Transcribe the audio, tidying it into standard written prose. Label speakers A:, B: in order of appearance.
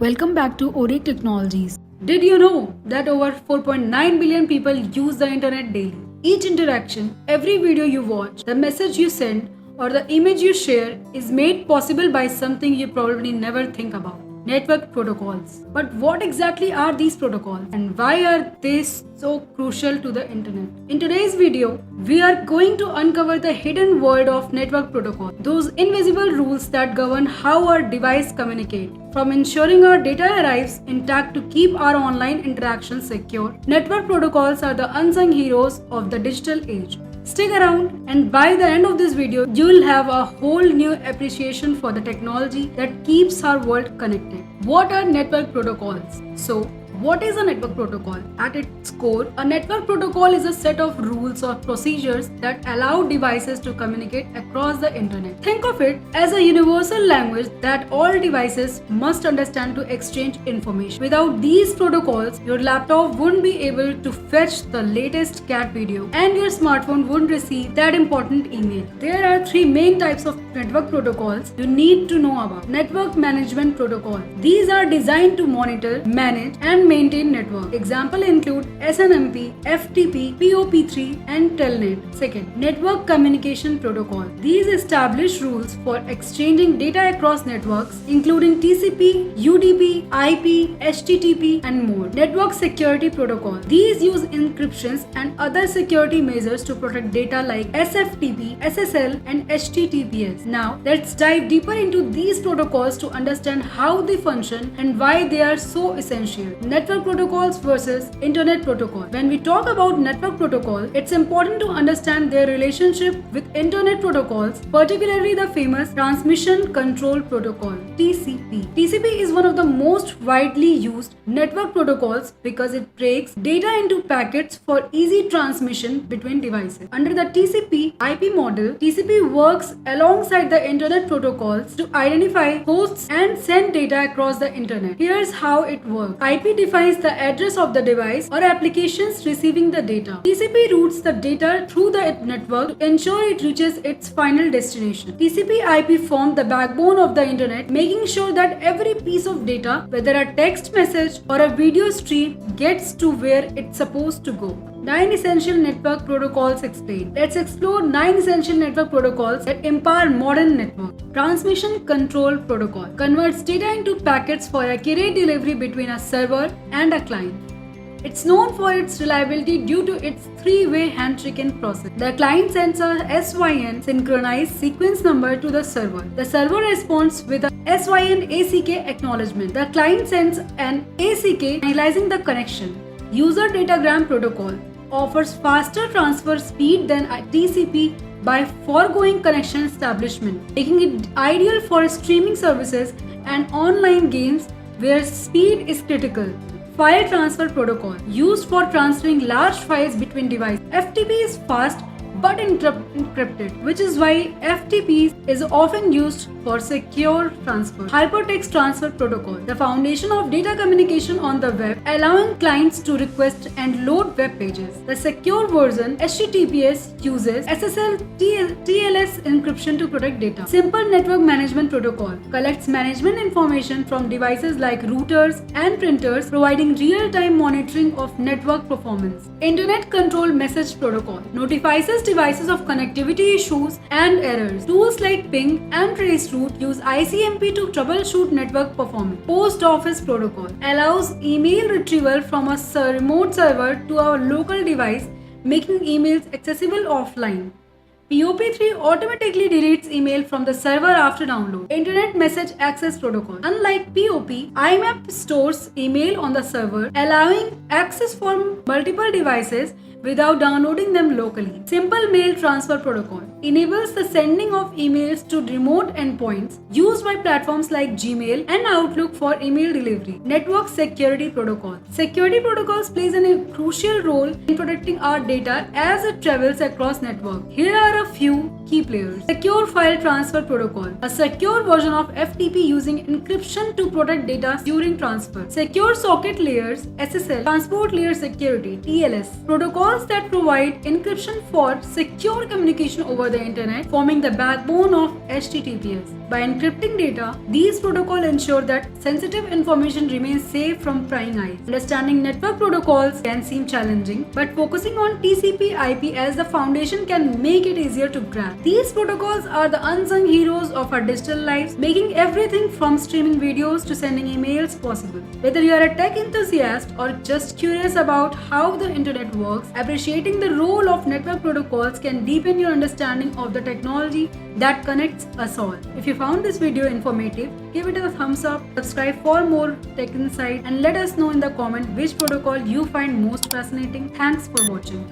A: Welcome back to Ori Technologies. Did you know that over 4.9 billion people use the internet daily? Each interaction, every video you watch, the message you send, or the image you share is made possible by something you probably never think about. Network protocols. But what exactly are these protocols and why are they so crucial to the internet? In today's video, we are going to uncover the hidden world of network protocol, those invisible rules that govern how our device communicate. From ensuring our data arrives intact to keep our online interactions secure, network protocols are the unsung heroes of the digital age. Stick around, and by the end of this video, you will have a whole new appreciation for the technology that keeps our world connected. What are network protocols? So, what is a network protocol? At its core, a network protocol is a set of rules or procedures that allow devices to communicate across the internet. Think of it as a universal language that all devices must understand to exchange information. Without these protocols, your laptop wouldn't be able to fetch the latest cat video and your smartphone wouldn't receive that important email. There are three main types of network protocols you need to know about. Network management protocol. These are designed to monitor, manage, and maintain network. Example include SNMP, FTP, POP3 and Telnet. Second, network communication protocol. These establish rules for exchanging data across networks including TCP, UDP, IP, HTTP and more. Network security protocol. These use encryptions and other security measures to protect data like SFTP, SSL and HTTPS. Now, let's dive deeper into these protocols to understand how they function and why they are so essential. Network protocols versus internet protocol. When we talk about network protocol, it's important to understand their relationship with internet protocols, particularly the famous Transmission Control Protocol (TCP). TCP is one of the most widely used network protocols because it breaks data into packets for easy transmission between devices. Under the TCP IP model, TCP works alongside the internet protocols to identify hosts and send data across the internet. Here's how it works. IP defines the address of the device or applications receiving the data. TCP routes the data through the network to ensure it reaches its final destination. TCP IP form the backbone of the internet, making sure that every piece of data, whether a text message or a video stream, gets to where it's supposed to go. 9 essential network protocols explained. Let's explore 9 essential network protocols that empower modern network. Transmission Control Protocol converts data into packets for accurate delivery between a server and a client. It's known for its reliability due to its three-way handshaking process. The client sends a SYN synchronized sequence number to the server. The server responds with a SYN ACK acknowledgement. The client sends an ACK finalizing the connection. User Datagram Protocol offers faster transfer speed than a TCP by foregoing connection establishment, making it ideal for streaming services and online games where speed is critical. File Transfer Protocol used for transferring large files between devices. FTP is fast but encrypted, which is why FTP is often used for secure transfer. Hypertext Transfer Protocol, the foundation of data communication on the web, allowing clients to request and load web pages. The secure version, HTTPS, uses SSL TLS encryption to protect data. Simple Network Management Protocol collects management information from devices like routers and printers, providing real-time monitoring of network performance. Internet Control Message Protocol notifies devices of connectivity issues and errors. Tools like Ping and Traceroute use ICMP to troubleshoot network performance. Post Office Protocol allows email retrieval from a remote server to a local device, making emails accessible offline. POP3 automatically deletes email from the server after download. Internet Message Access Protocol. Unlike POP, IMAP stores email on the server, allowing access for multiple devices without downloading them locally. Simple Mail Transfer Protocol enables the sending of emails to remote endpoints used by platforms like Gmail and Outlook for email delivery. Network Security Protocol. Security protocols plays a crucial role in protecting our data as it travels across network. Here are a few key players. Secure File Transfer Protocol, a secure version of FTP using encryption to protect data during transfer. Secure Socket Layers, SSL, Transport Layer Security, TLS, protocols that provide encryption for secure communication over the internet, forming the backbone of HTTPS. By encrypting data, these protocols ensure that sensitive information remains safe from prying eyes. Understanding network protocols can seem challenging, but focusing on TCP/IP as the foundation can make it easier to grasp. These protocols are the unsung heroes of our digital lives, making everything from streaming videos to sending emails possible. Whether you are a tech enthusiast or just curious about how the internet works, appreciating the role of network protocols can deepen your understanding of the technology that connects us all. If you found this video informative, give it a thumbs up, subscribe for more tech insight, and let us know in the comment which protocol you find most fascinating. Thanks for watching.